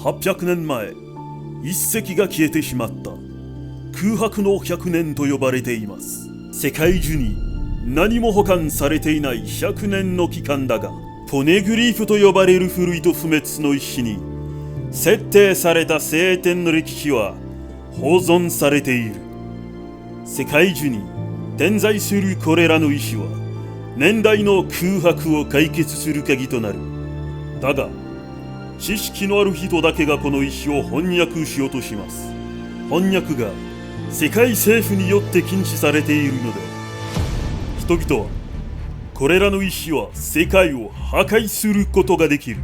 800年前、一隻が消えてしまった空白の100年と呼ばれています。世界中に何も保管されていない100年の期間だが、ポネグリーフと呼ばれる古いと不滅の石に設定された聖典の歴史は保存されている。世界中に点在するこれらの石は年代の空白を解決する鍵となる。だが知識のある人だけがこの石を翻訳しようとします。翻訳が世界政府によって禁止されているので、人々はこれらの石は世界を破壊することができる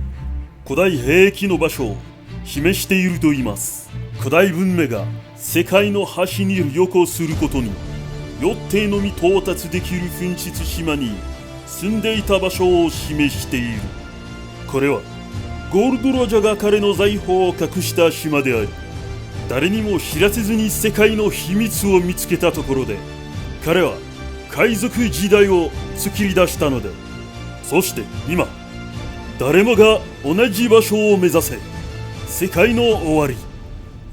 古代兵器の場所を示していると言います。古代文明が世界の端に旅行することによってのみ到達できる噴出島に住んでいた場所を示している。これはゴールド・ロジャーが彼の財宝を隠した島であり、誰にも知らせずに世界の秘密を見つけたところで、彼は海賊時代を作り出したので、そして今誰もが同じ場所を目指せ。世界の終わり、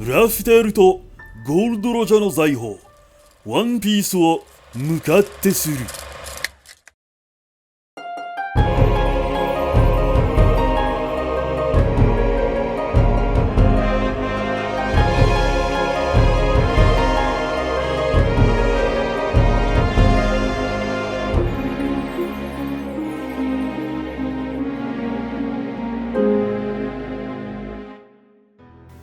ラフテルとゴールド・ロジャーの財宝ワンピースを向かってする。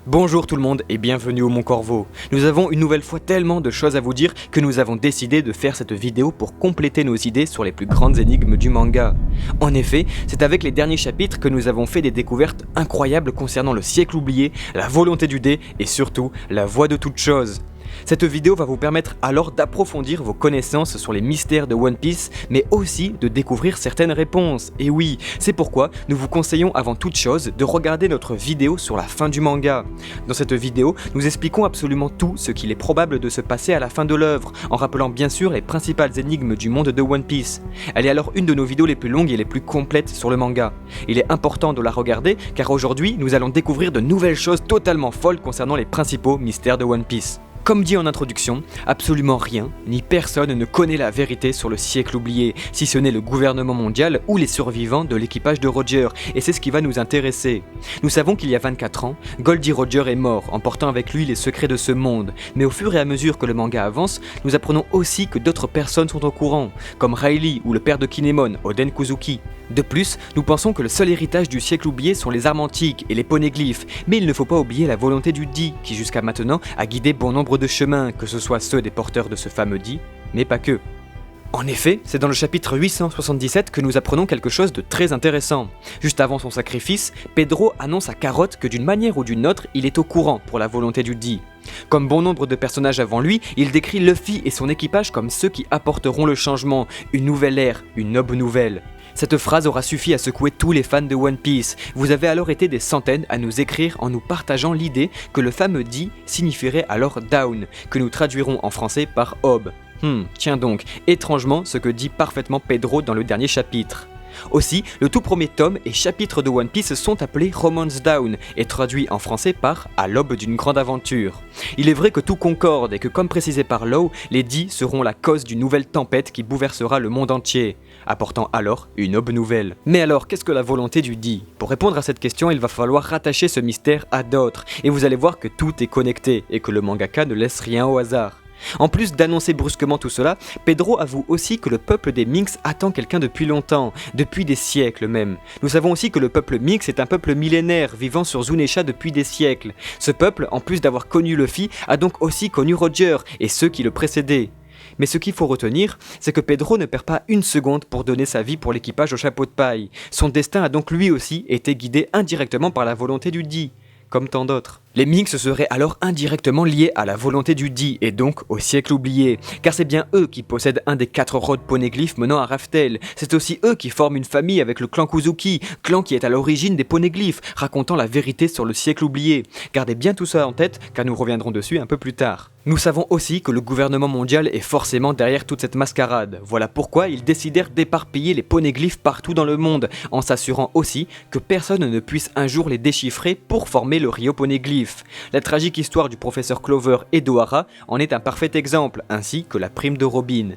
Bonjour tout le monde et bienvenue au Mon Corvo. Nous avons une nouvelle fois tellement de choses à vous dire que nous avons décidé de faire cette vidéo pour compléter nos idées sur les plus grandes énigmes du manga. En effet, c'est avec les derniers chapitres que nous avons fait des découvertes incroyables concernant le siècle oublié, la volonté du dé et surtout la voie de toute chose. Cette vidéo va vous permettre alors d'approfondir vos connaissances sur les mystères de One Piece, mais aussi de découvrir certaines réponses. Et oui, c'est pourquoi nous vous conseillons avant toute chose de regarder notre vidéo sur la fin du manga. Dans cette vidéo, nous expliquons absolument tout ce qu'il est probable de se passer à la fin de l'œuvre, en rappelant bien sûr les principales énigmes du monde de One Piece. Elle est alors une de nos vidéos les plus longues et les plus complètes sur le manga. Il est important de la regarder car aujourd'hui, nous allons découvrir de nouvelles choses totalement folles concernant les principaux mystères de One Piece. Comme dit en introduction, absolument rien, ni personne ne connaît la vérité sur le siècle oublié, si ce n'est le gouvernement mondial ou les survivants de l'équipage de Roger, et c'est ce qui va nous intéresser. Nous savons qu'il y a 24 ans, Goldie Roger est mort, emportant avec lui les secrets de ce monde, mais au fur et à mesure que le manga avance, nous apprenons aussi que d'autres personnes sont au courant, comme Riley ou le père de Kinemon, Oden Kuzuki. De plus, nous pensons que le seul héritage du siècle oublié sont les armes antiques et les poneglyphes, mais il ne faut pas oublier la volonté du Di, qui jusqu'à maintenant a guidé bon nombre de chemins, que ce soit ceux des porteurs de ce fameux Di, mais pas que. En effet, c'est dans le chapitre 877 que nous apprenons quelque chose de très intéressant. Juste avant son sacrifice, Pedro annonce à Carotte que d'une manière ou d'une autre, il est au courant pour la volonté du Di. Comme bon nombre de personnages avant lui, il décrit Luffy et son équipage comme ceux qui apporteront le changement, une nouvelle ère, une aube nouvelle. Cette phrase aura suffi à secouer tous les fans de One Piece. Vous avez alors été des centaines à nous écrire en nous partageant l'idée que le fameux Di signifierait alors Down, que nous traduirons en français par Aube. Tiens donc, étrangement ce que dit parfaitement Pedro dans le dernier chapitre. Aussi, le tout premier tome et chapitre de One Piece sont appelés Romance Down et traduits en français par À l'aube d'une grande aventure. Il est vrai que tout concorde et que comme précisé par Law, les Di seront la cause d'une nouvelle tempête qui bouleversera le monde entier, apportant alors une aube nouvelle. Mais alors, qu'est-ce que la volonté du Di ? Pour répondre à cette question, il va falloir rattacher ce mystère à d'autres, et vous allez voir que tout est connecté et que le mangaka ne laisse rien au hasard. En plus d'annoncer brusquement tout cela, Pedro avoue aussi que le peuple des Minks attend quelqu'un depuis longtemps, depuis des siècles même. Nous savons aussi que le peuple Minks est un peuple millénaire vivant sur Zunisha depuis des siècles. Ce peuple, en plus d'avoir connu Luffy, a donc aussi connu Roger et ceux qui le précédaient. Mais ce qu'il faut retenir, c'est que Pedro ne perd pas une seconde pour donner sa vie pour l'équipage au chapeau de paille. Son destin a donc lui aussi été guidé indirectement par la volonté du Di, comme tant d'autres. Les Minks seraient alors indirectement liés à la volonté du Di et donc au siècle oublié, car c'est bien eux qui possèdent un des 4 rods poneglyphes menant à Raftel. C'est aussi eux qui forment une famille avec le clan Kuzuki, clan qui est à l'origine des poneglyphes, racontant la vérité sur le siècle oublié. Gardez bien tout ça en tête, car nous reviendrons dessus un peu plus tard. Nous savons aussi que le gouvernement mondial est forcément derrière toute cette mascarade. Voilà pourquoi ils décidèrent d'éparpiller les poneglyphes partout dans le monde, en s'assurant aussi que personne ne puisse un jour les déchiffrer pour former le Ryo Poneglyph. La tragique histoire du professeur Clover et d'Ohara en est un parfait exemple, ainsi que la prime de Robin.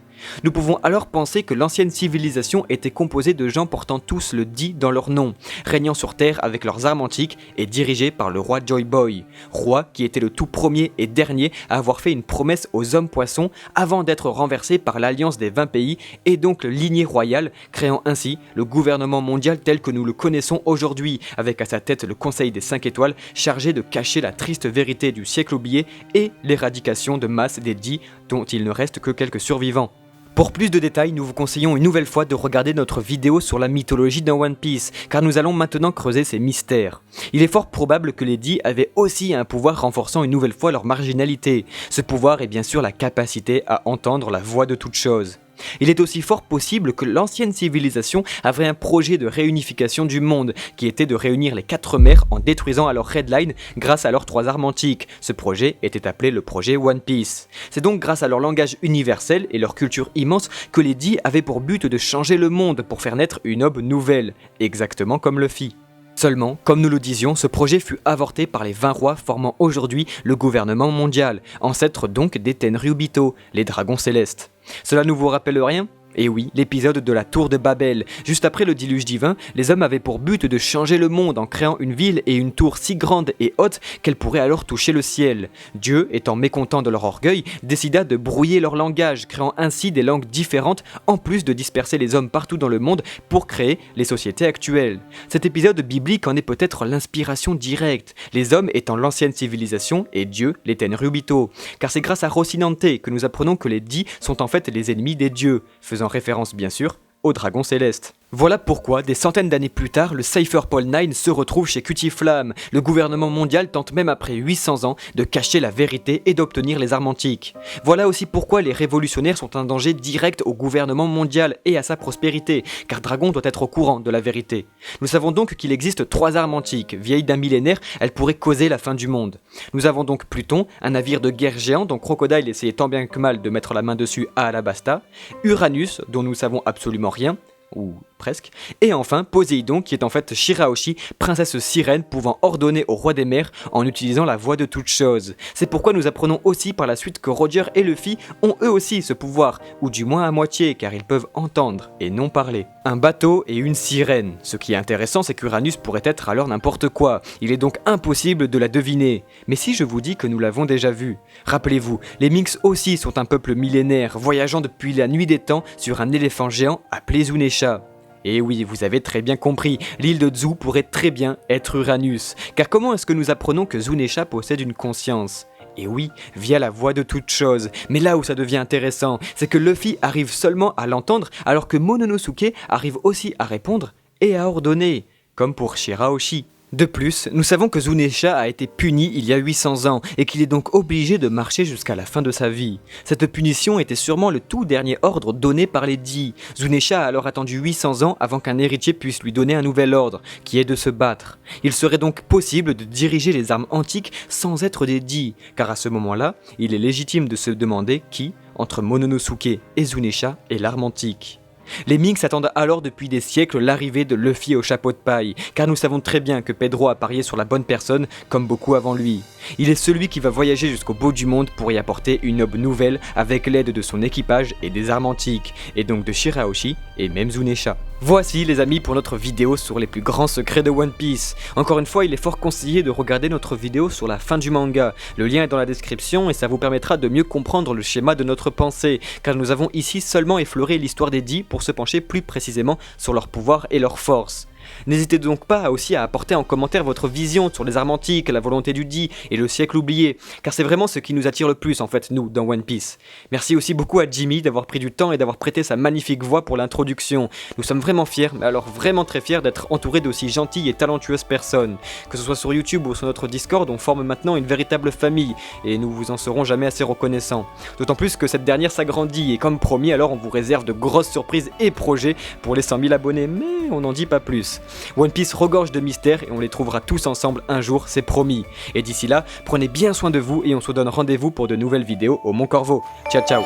Nous pouvons alors penser que l'ancienne civilisation était composée de gens portant tous le Di dans leur nom, régnant sur Terre avec leurs armes antiques et dirigés par le roi Joy Boy, roi qui était le tout premier et dernier à avoir fait une promesse aux hommes poissons avant d'être renversé par l'alliance des 20 pays et donc le lignée royale, créant ainsi le gouvernement mondial tel que nous le connaissons aujourd'hui, avec à sa tête le Conseil des 5 étoiles chargé de cacher la triste vérité du siècle oublié et l'éradication de masse des Di dont il ne reste que quelques survivants. Pour plus de détails, nous vous conseillons une nouvelle fois de regarder notre vidéo sur la mythologie dans One Piece, car nous allons maintenant creuser ces mystères. Il est fort probable que les Di avaient aussi un pouvoir renforçant une nouvelle fois leur marginalité. Ce pouvoir est bien sûr la capacité à entendre la voix de toute chose. Il est aussi fort possible que l'ancienne civilisation avait un projet de réunification du monde, qui était de réunir les 4 mers en détruisant alors Red Line grâce à leurs 3 armes antiques. Ce projet était appelé le projet One Piece. C'est donc grâce à leur langage universel et leur culture immense que les Di avaient pour but de changer le monde pour faire naître une aube nouvelle, exactement comme Luffy. Seulement, comme nous le disions, ce projet fut avorté par les 20 rois formant aujourd'hui le gouvernement mondial, ancêtres donc des Tenryubito, les dragons célestes. Cela ne vous rappelle rien ? Et oui, l'épisode de la tour de Babel. Juste après le déluge divin, les hommes avaient pour but de changer le monde en créant une ville et une tour si grande et haute qu'elle pourrait alors toucher le ciel. Dieu, étant mécontent de leur orgueil, décida de brouiller leur langage, créant ainsi des langues différentes, en plus de disperser les hommes partout dans le monde pour créer les sociétés actuelles. Cet épisode biblique en est peut-être l'inspiration directe, les hommes étant l'ancienne civilisation et Dieu les Tenryubito. Car c'est grâce à Rocinante que nous apprenons que les Di sont en fait les ennemis des dieux, faisant référence bien sûr aux dragons célestes. Voilà pourquoi, des centaines d'années plus tard, le Cypher Paul 9 se retrouve chez Cutiflamme. Le gouvernement mondial tente même après 800 ans de cacher la vérité et d'obtenir les armes antiques. Voilà aussi pourquoi les révolutionnaires sont un danger direct au gouvernement mondial et à sa prospérité, car Dragon doit être au courant de la vérité. Nous savons donc qu'il existe 3 armes antiques. Vieilles d'un millénaire, elles pourraient causer la fin du monde. Nous avons donc Pluton, un navire de guerre géant dont Crocodile essayait tant bien que mal de mettre la main dessus à Alabasta, Uranus, dont nous savons absolument rien, ou presque, et enfin Poséidon qui est en fait Shirahoshi, princesse sirène pouvant ordonner au roi des mers en utilisant la voix de toute chose. C'est pourquoi nous apprenons aussi par la suite que Roger et Luffy ont eux aussi ce pouvoir, ou du moins à moitié car ils peuvent entendre et non parler. Un bateau et une sirène. Ce qui est intéressant c'est qu'Uranus pourrait être alors n'importe quoi, il est donc impossible de la deviner. Mais si je vous dis que nous l'avons déjà vu, rappelez-vous, les Minks aussi sont un peuple millénaire, voyageant depuis la nuit des temps sur un éléphant géant appelé Zunesha. Et oui, vous avez très bien compris, l'île de Zu pourrait très bien être Uranus. Car comment est-ce que nous apprenons que Zunesha possède une conscience ? Et oui, via la voix de toute chose. Mais là où ça devient intéressant, c'est que Luffy arrive seulement à l'entendre, alors que Mononosuke arrive aussi à répondre et à ordonner, comme pour Shirahoshi. De plus, nous savons que Zunesha a été puni il y a 800 ans et qu'il est donc obligé de marcher jusqu'à la fin de sa vie. Cette punition était sûrement le tout dernier ordre donné par les Di. Zunesha a alors attendu 800 ans avant qu'un héritier puisse lui donner un nouvel ordre, qui est de se battre. Il serait donc possible de diriger les armes antiques sans être des Di, car à ce moment-là, il est légitime de se demander qui, entre Mononosuke et Zunesha, est l'arme antique. Les Minks attendent alors depuis des siècles l'arrivée de Luffy au chapeau de paille, car nous savons très bien que Pedro a parié sur la bonne personne, comme beaucoup avant lui. Il est celui qui va voyager jusqu'au bout du monde pour y apporter une aube nouvelle avec l'aide de son équipage et des armes antiques, et donc de Shirahoshi et même Zunesha. Voici les amis pour notre vidéo sur les plus grands secrets de One Piece. Encore une fois, il est fort conseillé de regarder notre vidéo sur la fin du manga. Le lien est dans la description et ça vous permettra de mieux comprendre le schéma de notre pensée, car nous avons ici seulement effleuré l'histoire des Di pour se pencher plus précisément sur leur pouvoir et leur force. N'hésitez donc pas aussi à apporter en commentaire votre vision sur les armes antiques, la volonté du Di et le siècle oublié, car c'est vraiment ce qui nous attire le plus en fait, nous, dans One Piece. Merci aussi beaucoup à Jimmy d'avoir pris du temps et d'avoir prêté sa magnifique voix pour l'introduction. Nous sommes vraiment fiers, mais alors vraiment très fiers d'être entourés d'aussi gentilles et talentueuses personnes. Que ce soit sur YouTube ou sur notre Discord, on forme maintenant une véritable famille, et nous vous en serons jamais assez reconnaissants. D'autant plus que cette dernière s'agrandit, et comme promis, alors on vous réserve de grosses surprises et projets pour les 100 000 abonnés, mais on n'en dit pas plus. One Piece regorge de mystères et on les trouvera tous ensemble un jour, c'est promis. Et d'ici là, prenez bien soin de vous et on se donne rendez-vous pour de nouvelles vidéos au Mont Corvo. Ciao ciao.